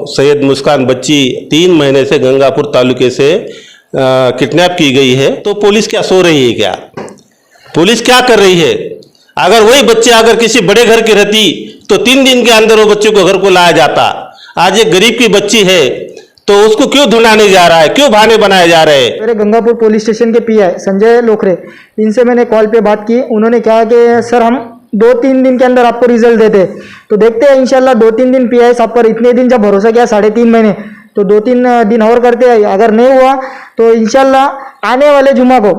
सैयद मुस्कान बच्ची 3 महीने से गंगापुर तालुके से किडनैप की गई है, तो पुलिस क्या सो रही है क्या? पुलिस क्या कर रही है? अगर वही बच्चे अगर किसी बड़े घर की रहती तो 3 दिन के अंदर वो बच्चे को घर को लाया जाता। आज एक गरीब की बच्ची है तो उसको क्यों ढूंढाने जा रहा है, क्यों बहाने बनाए जा रहे हैं? मेरे गंगापुर पुलिस स्टेशन के पीआई संजय लोखरे, इनसे मैंने कॉल पे बात की। उन्होंने कहा कि सर हम 2-3 दिन के अंदर आपको रिजल्ट देते, तो देखते हैं इंशाल्लाह 2-3 दिन। पीआई साहब पर इतने दिन जब भरोसा किया 3.5 महीने, तो 2-3 दिन और करते हैं। अगर नहीं हुआ तो इंशाल्लाह आने वाले जुमा को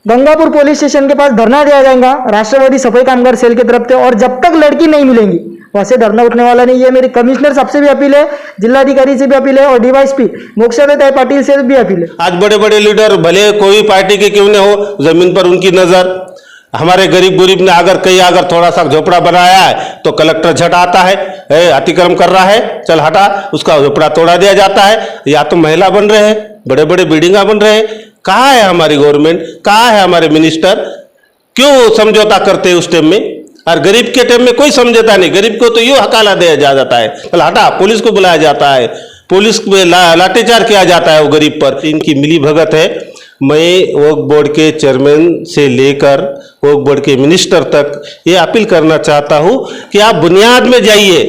गंगापुर पुलिस स्टेशन के पास धरना दिया जाएगा राष्ट्रवादी सफाई कामगार सेल की तरफ से, और जब तक लड़की नहीं मिलेंगी वहां से धरना उठने वाला नहीं है। मेरी कमिश्नर साहब से भी अपील है, जिलाधिकारी से भी अपील है, और डीवाईएसपी मोक्षादत्त पाटिल से भी अपील है। आज बड़े बड़े लीडर भले कोई पार्टी के क्यों न हो, जमीन पर उनकी नजर। हमारे गरीब ने अगर थोड़ा सा झोपड़ा बनाया है तो कलेक्टर झट आता है, अतिक्रम कर रहा है, चल हटा, उसका झोपड़ा तोड़ा दिया जाता है। या तो महिला बन रहे हैं, बड़े बड़े बिल्डिंगा बन रहे हैं। कहाँ है हमारी गवर्नमेंट, कहाँ है हमारे मिनिस्टर? क्यों समझौता करते हैं उस टाइम में? और गरीब के टाइम में कोई समझौता नहीं। गरीब को तो यूं हकाला दिया जाता है, चल हटा, पुलिस को बुलाया जाता है, पुलिस में लाठीचार्ज किया जाता है वो गरीब पर। इनकी मिली भगत है। मैं वक्फ बोर्ड के चेयरमैन से लेकर वक्फ बोर्ड के मिनिस्टर तक ये अपील करना चाहता हूं कि आप बुनियाद में जाइए।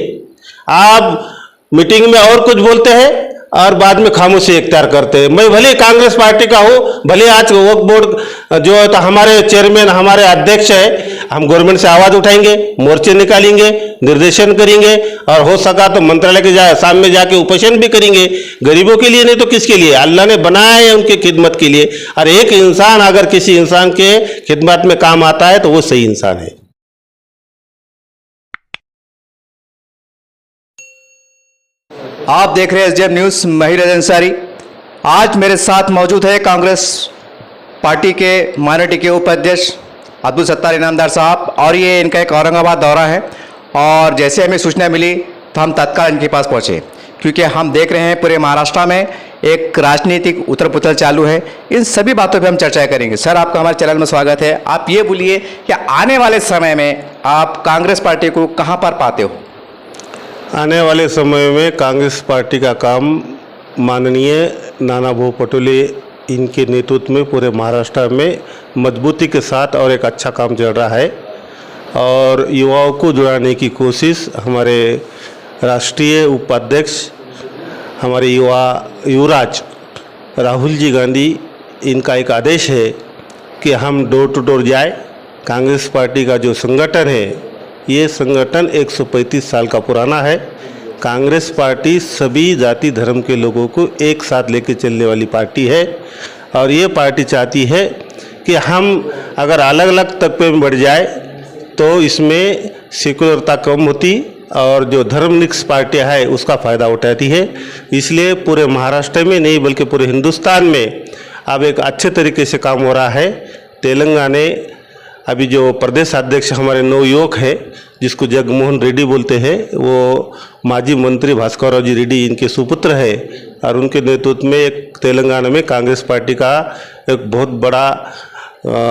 आप मीटिंग में और कुछ बोलते हैं और बाद में खामोशी इख्तियार करते हैं। मैं भले कांग्रेस पार्टी का हूँ, भले आज वक्फ बोर्ड जो है तो हमारे चेयरमैन हमारे अध्यक्ष है, हम गवर्नमेंट से आवाज उठाएंगे, मोर्चे निकालेंगे, निर्देशन करेंगे, और हो सका तो मंत्रालय के सामने जाके उपोषण भी करेंगे। गरीबों के लिए नहीं तो किसके लिए? अल्लाह ने बनाया है उनकी खिदमत के लिए। और एक इंसान अगर किसी इंसान के खिदमत में काम आता है तो वो सही इंसान है। आप देख रहे हैं एसडीएम न्यूज़, महिर अंसारी। आज मेरे साथ मौजूद है कांग्रेस पार्टी के माइनॉरिटी के उपाध्यक्ष अब्दुल सत्तार इनामदार साहब, और ये इनका एक औरंगाबाद दौरा है। और जैसे हमें सूचना मिली तो हम तत्काल इनके पास पहुँचे, क्योंकि हम देख रहे हैं पूरे महाराष्ट्र में एक राजनीतिक उथल पुथल चालू है। इन सभी बातों पर हम चर्चा करेंगे। सर, आपका हमारे चैनल में स्वागत है। आप ये बोलिए कि आने वाले समय में आप कांग्रेस पार्टी को कहाँ पर पाते हो? आने वाले समय में कांग्रेस पार्टी का काम माननीय नाना भाऊ पटोले इनके नेतृत्व में पूरे महाराष्ट्र में मजबूती के साथ और एक अच्छा काम चल रहा है। और युवाओं को जुड़ाने की कोशिश हमारे राष्ट्रीय उपाध्यक्ष, हमारे युवराज राहुल जी गांधी, इनका एक आदेश है कि हम डोर टू डोर जाए। कांग्रेस पार्टी का जो संगठन है, ये संगठन 135 साल का पुराना है। कांग्रेस पार्टी सभी जाति धर्म के लोगों को एक साथ लेकर चलने वाली पार्टी है। और ये पार्टी चाहती है कि हम अगर अलग अलग तबके में बढ़ जाए तो इसमें सेकुलरता कम होती और जो धर्मनिरपेक्ष पार्टियाँ है उसका फ़ायदा उठाती है। इसलिए पूरे महाराष्ट्र में नहीं बल्कि पूरे हिंदुस्तान में अब एक अच्छे तरीके से काम हो रहा है। तेलंगाना अभी जो प्रदेश अध्यक्ष हमारे नवयुवक है, जिसको जगमोहन रेड्डी बोलते हैं, वो माजी मंत्री भास्कर जी रेड्डी इनके सुपुत्र है। और उनके नेतृत्व में एक तेलंगाना में कांग्रेस पार्टी का एक बहुत बड़ा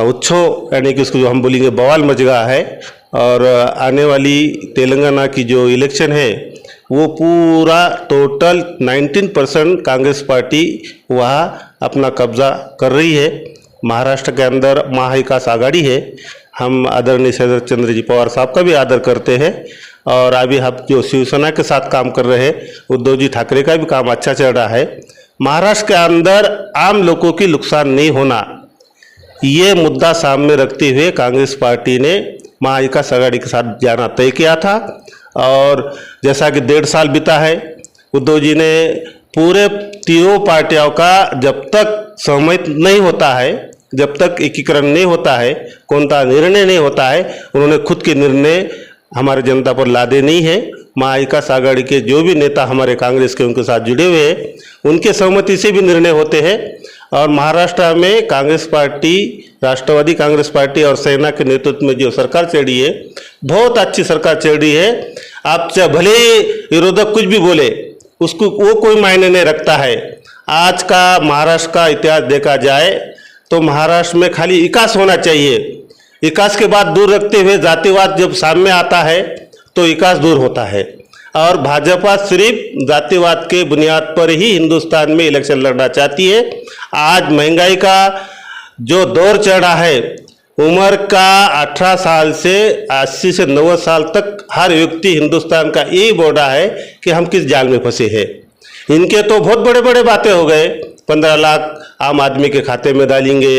उत्सव, यानी कि उसको जो हम बोलेंगे बवाल मच गया है। और आने वाली तेलंगाना की जो इलेक्शन है वो पूरा टोटल 19% कांग्रेस पार्टी वहाँ अपना कब्जा कर रही है। महाराष्ट्र के अंदर महाविकास आघाड़ी है। हम आदरणीय शरद चंद्र जी पवार साहब का भी आदर करते हैं। और अभी हम जो शिवसेना के साथ काम कर रहे हैं, उद्धव जी ठाकरे का भी काम अच्छा चल रहा है। महाराष्ट्र के अंदर आम लोगों की नुकसान नहीं होना, ये मुद्दा सामने रखते हुए कांग्रेस पार्टी ने महाविकास आघाड़ी के साथ जाना तय किया था। और जैसा कि 1.5 साल बीता है, उद्धव जी ने पूरे तीनों पार्टियों का जब तक सहमत नहीं होता है, जब तक एकीकरण नहीं होता है, कौन सा निर्णय नहीं होता है, उन्होंने खुद के निर्णय हमारे जनता पर लादे नहीं है। महाविकास आघाड़ी के जो भी नेता हमारे कांग्रेस के उनके साथ जुड़े हुए हैं, उनके सहमति से भी निर्णय होते हैं। और महाराष्ट्र में कांग्रेस पार्टी, राष्ट्रवादी कांग्रेस पार्टी और सेना के नेतृत्व में जो सरकार चल रही है, बहुत अच्छी सरकार चल रही है। आप चाहे भले विरोधक कुछ भी बोले, उसको वो कोई मायने नहीं रखता है। आज का महाराष्ट्र का इतिहास देखा जाए तो महाराष्ट्र में खाली विकास होना चाहिए। विकास के बाद दूर रखते हुए जातिवाद जब सामने आता है तो विकास दूर होता है। और भाजपा सिर्फ जातिवाद के बुनियाद पर ही हिंदुस्तान में इलेक्शन लड़ना चाहती है। आज महंगाई का जो दौर चढ़ा है, उम्र का 18 साल से 80 से 90 साल तक हर व्यक्ति हिंदुस्तान का यही बोला है कि हम किस जाल में फंसे हैं। इनके तो बहुत बड़े बड़े बातें हो गए, 15 लाख आम आदमी के खाते में डालेंगे,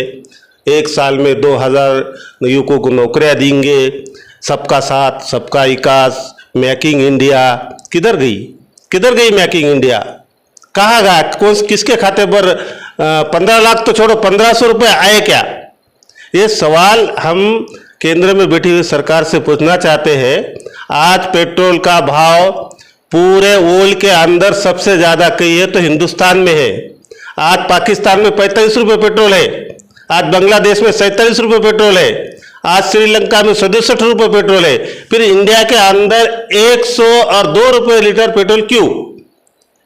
एक साल में 2000 युवकों को नौकरियां देंगे, सबका साथ सबका विकास, मेकिंग इंडिया। किधर गई मेकिंग इंडिया? कहाँ गया? किसके खाते पर 15 लाख तो छोड़ो, 1500 रुपये आए क्या? ये सवाल हम केंद्र में बैठी हुई सरकार से पूछना चाहते हैं। आज पेट्रोल का भाव पूरे वर्ल्ड के अंदर सबसे ज़्यादा कहीं है तो हिंदुस्तान में है। आज पाकिस्तान में 45 रुपये पेट्रोल है, आज बांग्लादेश में 47 रुपये पेट्रोल है, आज श्रीलंका में 67 रुपये पेट्रोल है। फिर इंडिया के अंदर 102 रुपये लीटर पेट्रोल क्यों?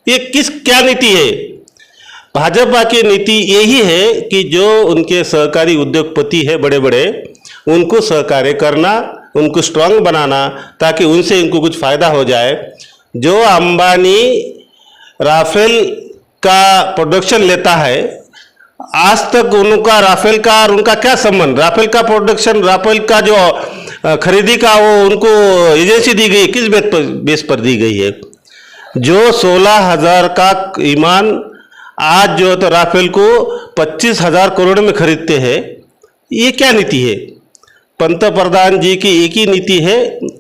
ये क्या नीति है? भाजपा की नीति यही है कि जो उनके सहकारी उद्योगपति है बड़े बड़े, उनको सहकार्य करना, उनको स्ट्रांग बनाना, ताकि उनसे इनको कुछ फ़ायदा हो जाए। जो अंबानी राफेल का प्रोडक्शन लेता है, आज तक उनका राफेल का और उनका क्या संबंध? राफेल का प्रोडक्शन, राफेल का जो खरीदी का वो उनको एजेंसी दी गई, किस बेस पर दी गई है? जो 16,000 का ईमान आज जो है तो राफेल को 25,000 करोड़ में खरीदते हैं। ये क्या नीति है? पंतप्रधान जी की एक ही नीति है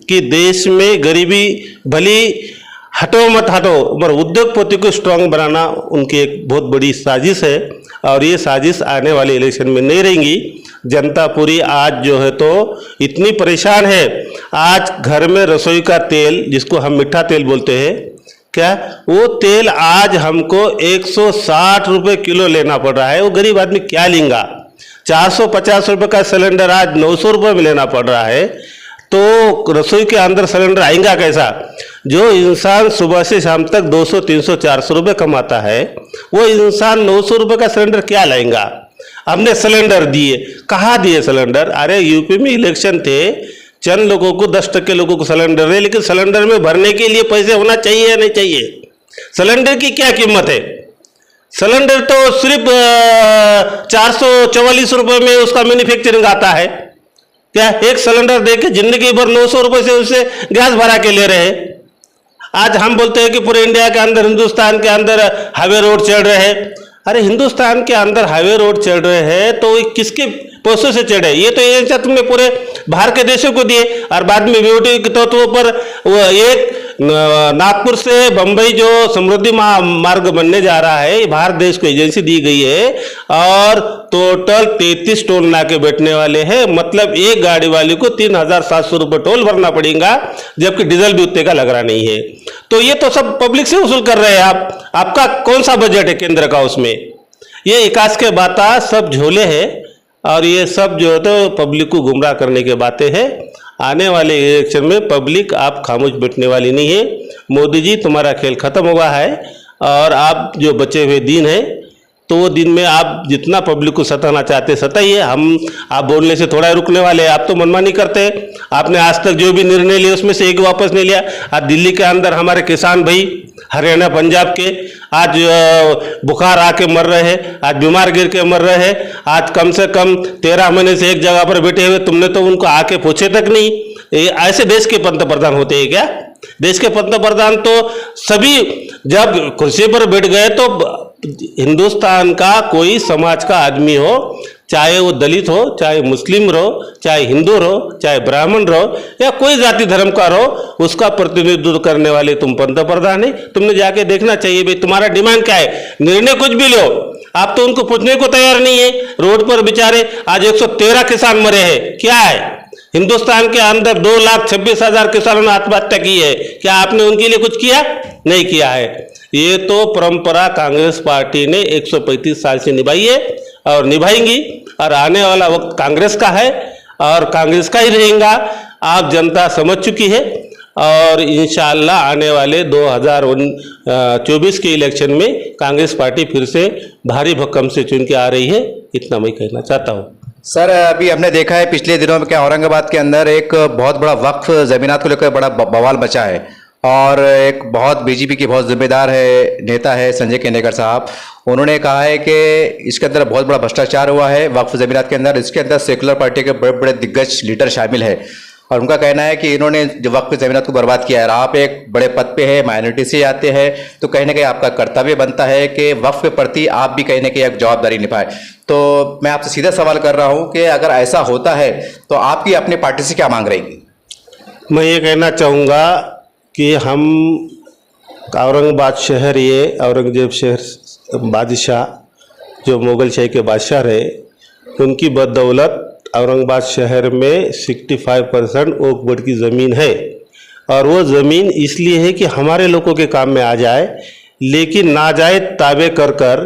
कि देश में गरीबी भली हटो मत हटो, मगर उद्योगपति को स्ट्रांग बनाना उनकी एक बहुत बड़ी साजिश है। और ये साजिश आने वाले इलेक्शन में नहीं रहेंगी। जनता पूरी आज जो है तो इतनी परेशान है। आज घर में रसोई का तेल, जिसको हम मीठा तेल बोलते हैं, क्या वो तेल आज हमको 160 रुपये किलो लेना पड़ रहा है। वो गरीब आदमी क्या लेगा? 450 रुपये का सिलेंडर आज 900 रुपये में लेना पड़ रहा है, तो रसोई के अंदर सिलेंडर आएगा कैसा? जो इंसान सुबह से शाम तक 200, 300, 400 रुपये कमाता है, वो इंसान 900 रुपये का सिलेंडर क्या लाएगा? हमने सिलेंडर दिए, कहाँ दिए सिलेंडर? अरे यूपी में इलेक्शन थे, चंद लोगों को 10% लोगों को सिलेंडर है, लेकिन सिलेंडर में भरने के लिए पैसे होना चाहिए या नहीं चाहिए? सिलेंडर की क्या कीमत है? सिलेंडर तो सिर्फ 444 रुपये में उसका मैन्युफैक्चरिंग आता है। क्या एक सिलेंडर दे के जिंदगी भर 900 रुपये से उससे गैस भरा के ले रहे हैं। आज हम बोलते हैं कि पूरे इंडिया के अंदर, हिंदुस्तान के अंदर हाईवे रोड चल रहे हैं। अरे हिंदुस्तान के अंदर हाईवे रोड चल रहे हैं तो किसके पैसों से चढ़े? ये तो एजेंसियां तुमने पूरे बाहर के देशों को दिए, और बाद में वीओटी के तत्वों पर वो एक नागपुर से बंबई जो समृद्धि मार्ग बनने जा रहा है, ये बाहर देश को एजेंसी दी गई है, और टोटल 33 टोल नाके बैठने वाले हैं। मतलब एक गाड़ी वाले को 3,700 रुपये टोल भरना पड़ेगा, जबकि डीजल भी उतने का लग रहा नहीं है। तो ये तो सब पब्लिक से वसूल कर रहे हैं आप। आपका कौन सा बजट है केंद्र का? उसमें ये विकास के बातें सब झोले हैं, और ये सब जो है तो पब्लिक को गुमराह करने की बातें हैं। आने वाले इलेक्शन में पब्लिक आप खामोश बैठने वाली नहीं है। मोदी जी, तुम्हारा खेल खत्म हुआ है, और आप जो बचे हुए दिन है, तो वो दिन में आप जितना पब्लिक को सताना चाहते सताइए। आप बोलने से थोड़ा रुकने वाले हैं। आप तो मनमानी करते हैं। आपने आज तक जो भी निर्णय लिए उसमें से एक वापस नहीं लिया। आज दिल्ली के अंदर हमारे किसान भाई, हरियाणा पंजाब के, आज बुखार आके मर रहे हैं, आज बीमार गिर के मर रहे हैं। आज कम से कम 13 महीने से एक जगह पर बैठे हुए, तुमने तो उनको आके पूछे तक नहीं। ऐसे देश के पंतप्रधान होते हैं क्या? देश के पंतप्रधान तो सभी जब कुर्सी पर बैठ गए तो हिंदुस्तान का कोई समाज का आदमी हो, चाहे वो दलित हो, चाहे मुस्लिम रहो, चाहे हिंदू रहो, चाहे ब्राह्मण रहो, या कोई जाति धर्म का रहो, उसका प्रतिनिधित्व करने वाले तुम पंतप्रधान है। तुमने जाके देखना चाहिए भाई तुम्हारा डिमांड क्या है। निर्णय कुछ भी लो, आप तो उनको पूछने को तैयार नहीं है। रोड पर बेचारे आज 113 किसान मरे हैं। क्या है? हिंदुस्तान के अंदर 2,26,000 किसानों ने आत्महत्या की है। क्या आपने उनके लिए कुछ किया? नहीं किया है। ये तो परंपरा कांग्रेस पार्टी ने 135 साल से निभाई है और निभाएंगी, और आने वाला वक्त कांग्रेस का है और कांग्रेस का ही रहेगा। आप जनता समझ चुकी है, और इंशाअल्लाह आने वाले 2024 के इलेक्शन में कांग्रेस पार्टी फिर से भारी भरकम से चुन के आ रही है। इतना मैं कहना चाहता हूँ। सर, अभी हमने देखा है पिछले दिनों में क्या औरंगाबाद के अंदर एक बहुत बड़ा वक्फ जमीनात को लेकर बड़ा बवाल मचा है, और एक बहुत बीजेपी के बहुत जिम्मेदार है नेता है संजय केनेकर साहब, उन्होंने कहा है कि इसके अंदर बहुत बड़ा भ्रष्टाचार हुआ है वक्फ ज़मीनात के अंदर। इसके अंदर सेकुलर पार्टी के बड़े बड़े दिग्गज लीडर शामिल है और उनका कहना है कि इन्होंने जो वक्फ ज़मीनात को बर्बाद किया है। आप एक बड़े पद पे है, माइनॉरिटी से आते हैं, तो कहीं ना कहीं आपका कर्तव्य बनता है कि वक्फ के प्रति आप भी कहीं ना कहीं एक जवाबदारी निभाएं। तो मैं आपसे सीधा सवाल कर रहा हूं कि अगर ऐसा होता है तो आपकी अपनी पार्टी से क्या मांग रहेगी? मैं ये कहना चाहूँगा कि हम औरंगाबाद शहर, ये औरंगजेब शहर बादशाह जो मुग़ल शाही के बादशाह रहे, उनकी बदौलत औरंगाबाद शहर में 65% ओक बोर्ड की ज़मीन है। और वो ज़मीन इसलिए है कि हमारे लोगों के काम में आ जाए, लेकिन नाजायज़ ताबे कर कर,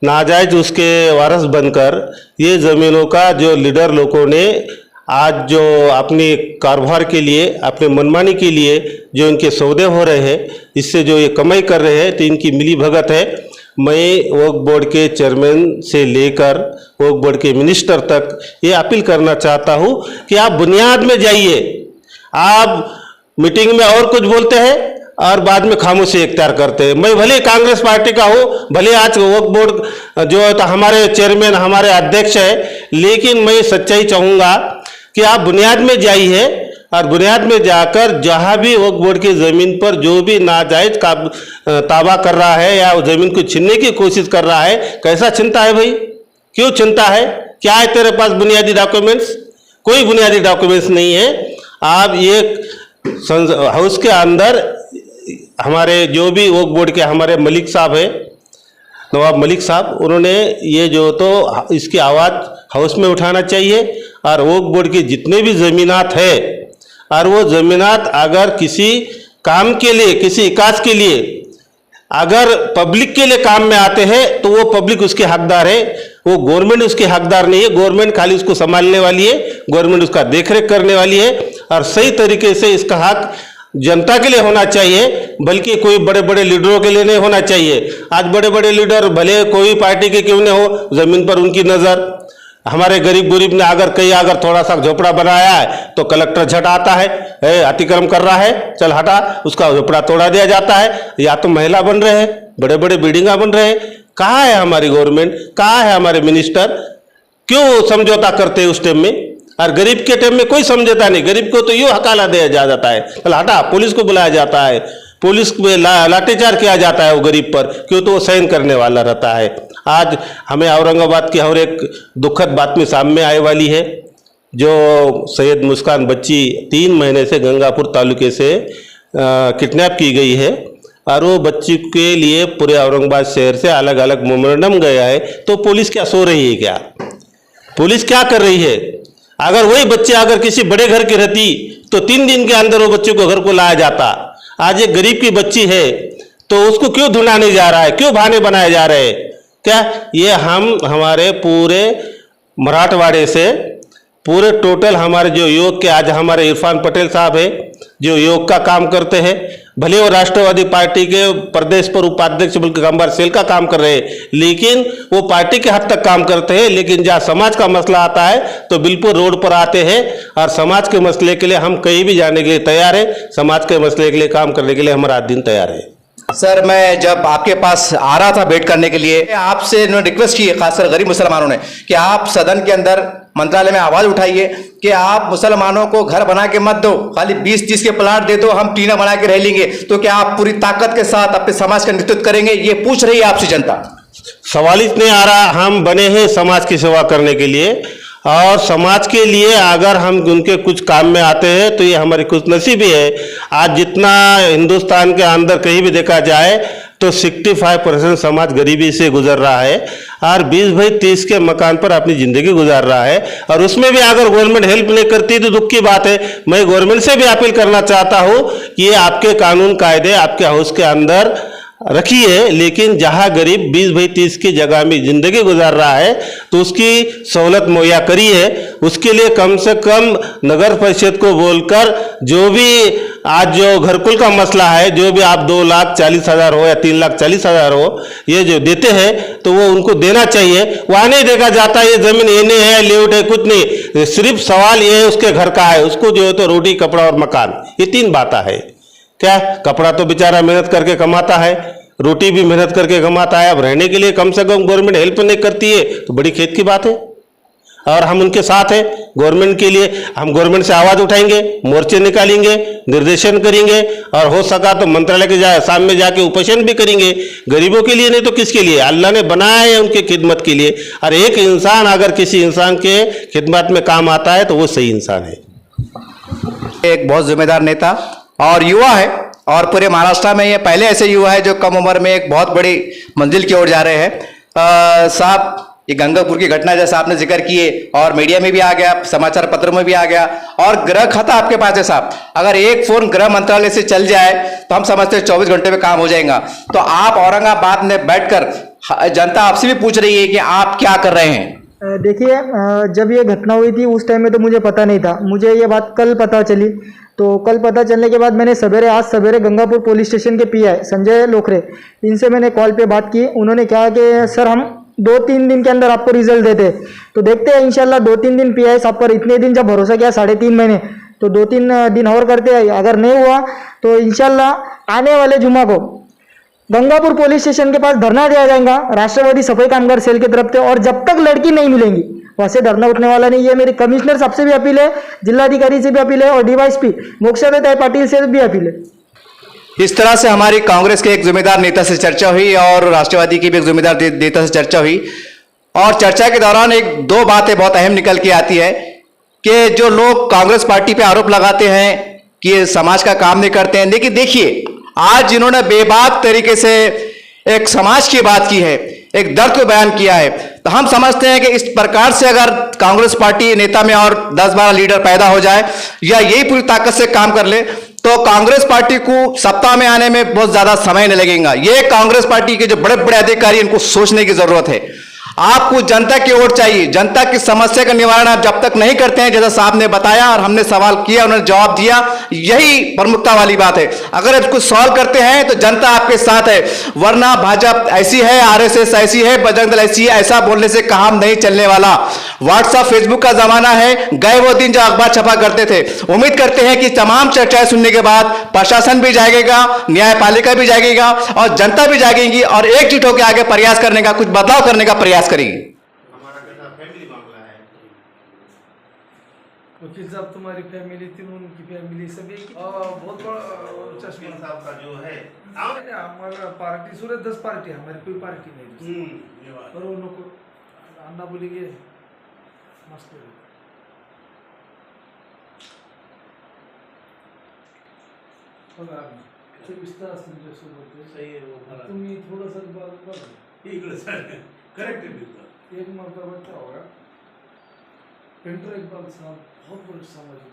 नाजायज़ उसके वारस बनकर ये ज़मीनों का जो लीडर लोगों ने आज जो अपनी कारोबार के लिए, अपने मनमानी के लिए जो इनके सौदे हो रहे हैं, इससे जो ये कमाई कर रहे हैं, तो इनकी मिली भगत है। मैं वक्फ बोर्ड के चेयरमैन से लेकर वक्फ बोर्ड के मिनिस्टर तक ये अपील करना चाहता हूँ कि आप बुनियाद में जाइए। आप मीटिंग में और कुछ बोलते हैं और बाद में खामोशी इख्तियार करते हैं। मैं भले कांग्रेस पार्टी का हूँ, भले आज वक्फ बोर्ड जो है तो हमारे चेयरमैन, हमारे अध्यक्ष है, लेकिन मैं सच्चाई चाहूँगा कि आप बुनियाद में जाइए और बुनियाद में जाकर जहाँ भी वक्फ बोर्ड की ज़मीन पर जो भी नाजायज़ ताबा कर रहा है या उस ज़मीन को छीनने की कोशिश कर रहा है, कैसा छीनता है भाई, क्यों छीनता है, क्या है तेरे पास बुनियादी डॉक्यूमेंट्स? कोई बुनियादी डॉक्यूमेंट्स नहीं है। आप एक हाउस के अंदर हमारे जो भी वक्फ बोर्ड के हमारे मलिक साहब है, नवाब मलिक साहब, उन्होंने ये जो तो इसकी आवाज़ हाउस में उठाना चाहिए और वक्फ बोर्ड की जितने भी ज़मीनात है और वो ज़मीनात अगर किसी काम के लिए, किसी विकास के लिए, अगर पब्लिक के लिए काम में आते हैं तो वो पब्लिक उसके हकदार है, वो गवर्नमेंट उसके हकदार नहीं है। गवर्नमेंट खाली उसको संभालने वाली है, गवर्नमेंट उसका देखरेख करने वाली है और सही तरीके से इसका हक जनता के लिए होना चाहिए, बल्कि कोई बड़े बड़े लीडरों के लिए नहीं होना चाहिए। आज बड़े बड़े लीडर भले कोई पार्टी के क्यों नहीं हो, ज़मीन पर उनकी नज़र। हमारे गरीब ने अगर थोड़ा सा झोपड़ा बनाया है तो कलेक्टर झट आता है, अतिक्रम कर रहा है, चल हटा, उसका झोपड़ा तोड़ा दिया जाता है। या तो महिला बन रहे हैं, बड़े बड़े बिल्डिंगा बन रहे हैं। कहाँ है हमारी गवर्नमेंट, कहाँ है हमारे मिनिस्टर, क्यों समझौता करते हैं उस टाइम में? और गरीब के टाइम में कोई समझौता नहीं, गरीब को तो यूँ हकाला दिया जाता है, चल हटा, पुलिस को बुलाया जाता है, पुलिस पे लाठीचार्ज किया जाता है वो गरीब पर, क्यों तो वो सहन करने वाला रहता है। आज हमें औरंगाबाद की और एक दुखद बात सामने आने वाली है, जो सैयद मुस्कान बच्ची 3 महीने से गंगापुर तालुके से किडनैप की गई है और वो बच्ची के लिए पूरे औरंगाबाद शहर से अलग अलग मेमोरेंडम गया है। तो पुलिस क्या सो रही है क्या? पुलिस क्या कर रही है? अगर वही बच्चे अगर किसी बड़े घर की रहती तो 3 दिन के अंदर वो बच्चे को घर को लाया जाता। आज एक गरीब की बच्ची है तो उसको क्यों ढूंढा नहीं जा रहा है, क्यों बहाने बनाए जा रहे हैं? क्या ये हम हमारे पूरे मराठवाड़े से पूरे टोटल हमारे जो योग के, आज हमारे इरफान पटेल साहब है जो योग का काम करते हैं, भले वो राष्ट्रवादी पार्टी के प्रदेश पर उपाध्यक्ष बल्कि गंभीर सेल का काम कर रहे हैं, लेकिन वो पार्टी के हद तक काम करते हैं। लेकिन जहाँ समाज का मसला आता है तो बिल्कुल रोड पर आते हैं और समाज के मसले के लिए हम कहीं भी जाने के लिए तैयार है, समाज के मसले के लिए काम करने के लिए हमारा दिन तैयार है। सर, मैं जब आपके पास आ रहा था भेंट करने के लिए, आपसे इन्होंने रिक्वेस्ट की है, खासकर गरीब मुसलमानों ने, कि आप सदन के अंदर मंत्रालय में आवाज उठाइए कि आप मुसलमानों को घर बना के मत दो, खाली 20-30 के प्लाट दे दो, हम टीना बना के रह लेंगे। तो क्या आप पूरी ताकत के साथ अपने समाज का नेतृत्व करेंगे? ये पूछ रही है आपसे जनता। सवाल इसलिए आ रहा, हम बने हैं समाज की सेवा करने के लिए और समाज के लिए अगर हम उनके कुछ काम में आते हैं तो ये हमारी खुशनसीबी है। आज जितना हिंदुस्तान के अंदर कहीं भी देखा जाए तो 65% समाज गरीबी से गुजर रहा है और 20-30 के मकान पर अपनी ज़िंदगी गुजार रहा है और उसमें भी अगर गवर्नमेंट हेल्प नहीं करती तो दुख की बात है। मैं गवर्नमेंट से भी अपील करना चाहता हूँ कि ये आपके कानून कायदे आपके हाउस के अंदर रखिए, लेकिन जहां गरीब 20-30 की जगह में जिंदगी गुजार रहा है तो उसकी सहूलत मुहैया करिए। उसके लिए कम से कम नगर परिषद को बोलकर जो भी आज जो घरकुल का मसला है, जो भी आप 2,40,000 हो या 3,40,000 हो, ये जो देते हैं तो वो उनको देना चाहिए। वहाँ नहीं देखा जाता ये जमीन एने है, लेआउट है, कुछ नहीं, सिर्फ सवाल ये है उसके घर का है, उसको जो है तो रोटी, कपड़ा और मकान, ये 3 बातें है। क्या कपड़ा तो बेचारा मेहनत करके कमाता है, रोटी भी मेहनत करके कमाता है, अब रहने के लिए कम से कम गवर्नमेंट हेल्प नहीं करती है तो बड़ी खेद की बात है। और हम उनके साथ हैं, गवर्नमेंट के लिए हम गवर्नमेंट से आवाज उठाएंगे, मोर्चे निकालेंगे, निर्देशन करेंगे और हो सका तो मंत्रालय के सामने जाके उपोषण भी करेंगे। गरीबों के लिए नहीं तो किसके लिए? अल्लाह ने बनाया है उनके खिदमत के लिए, और एक इंसान अगर किसी इंसान के खिदमत में काम आता है तो वो सही इंसान है। एक बहुत जिम्मेदार नेता और युवा है, और पूरे महाराष्ट्र में ये पहले ऐसे युवा है जो कम उम्र में एक बहुत बड़ी मंजिल की ओर जा रहे हैं। साहब, ये गंगापुर की घटना जैसा आपने जिक्र किए और मीडिया में भी आ गया, समाचार पत्र में भी आ गया, और गृह खाता आपके पास है साहब। अगर एक फोन गृह मंत्रालय से चल जाए तो हम समझते हैं 24 घंटे में काम हो जाएगा। तो आप औरंगाबाद में बैठकर जनता आपसे भी पूछ रही है कि आप क्या कर रहे हैं? देखिए, जब ये घटना हुई थी उस टाइम में तो मुझे पता नहीं था, मुझे ये बात कल पता चली। तो कल पता चलने के बाद मैंने आज सवेरे गंगापुर पुलिस स्टेशन के पीआई संजय लोखरे, इनसे मैंने कॉल पे बात की। उन्होंने कहा कि सर हम 2-3 दिन के अंदर आपको रिजल्ट देते, तो देखते हैं इंशाल्लाह 2-3 दिन पीआई साहब पर इतने दिन जब भरोसा किया 3.5 महीने, तो 2-3 दिन और करते हैं। अगर नहीं हुआ तो इंशाल्लाह आने वाले जुमा को गंगापुर पुलिस स्टेशन के पास धरना दिया जाएगा राष्ट्रवादी सफाई कामगार सेल की तरफ से, और जब तक लड़की नहीं मिलेंगी वैसे धरना उठने वाला नहीं। ये मेरी कमिश्नर साहब से भी अपील है, जिलाधिकारी से भी अपील है, और डीवाईएसपी मोक्षादत्त पाटिल से भी अपील है। इस तरह से हमारी कांग्रेस के एक जिम्मेदार नेता से चर्चा हुई और राष्ट्रवादी की भी एक जिम्मेदार नेता से चर्चा हुई, और चर्चा के दौरान एक दो बातें बहुत अहम निकल के आती है कि जो लोग कांग्रेस पार्टी पे आरोप लगाते हैं कि ये समाज का काम नहीं करते हैं, लेकिन देखिए आज जिन्होंने बेबाक तरीके से एक समाज की बात की है, एक दर्द को बयान किया है, तो हम समझते हैं कि इस प्रकार से अगर कांग्रेस पार्टी नेता में और 10-12 लीडर पैदा हो जाए या यही पूरी ताकत से काम कर ले तो कांग्रेस पार्टी को सत्ता में आने में बहुत ज्यादा समय नहीं लगेगा। ये कांग्रेस पार्टी के जो बड़े बड़े अधिकारी, इनको सोचने की जरूरत है। आपको जनता की ओर चाहिए, जनता की समस्या का निवारण आप जब तक नहीं करते हैं, जैसा साहब ने बताया और हमने सवाल किया, उन्होंने जवाब दिया, यही प्रमुखता वाली बात है। अगर इसको सॉल्व करते हैं तो जनता आपके साथ है, वरना भाजपा ऐसी है, आरएसएस ऐसी है, बजरंग दल ऐसी है, ऐसा बोलने से काम नहीं चलने वाला। व्हाट्सएप फेसबुक का जमाना है, गए वो दिन जो अखबार छपा करते थे। उम्मीद करते हैं कि तमाम चर्चाएं सुनने के बाद प्रशासन भी जागेगा, न्यायपालिका भी जागेगा और जनता भी जागेगी और एकजुट होकर आगे प्रयास करने का, कुछ बदलाव करने का प्रयास करेगी। हमारा कैसा फैमिली मामला है, वकील साहब तुम्हारी फैमिली थी, उनकी फैमिली सभी बहुत बड़ा चश्मा साहब का जो है हमारा पार्टी सूरत 10 पार्टी, हमारी कोई पार्टी नहीं। और उन लोग अन्ना बोलेंगे मस्त विस्तार सही है वो तुम्ही थोडंसं इकडे सर करेक्ट है। एक मरतबा क्या होगा, पेंटर इकबाल साहब बहुत बड़े सामाजिक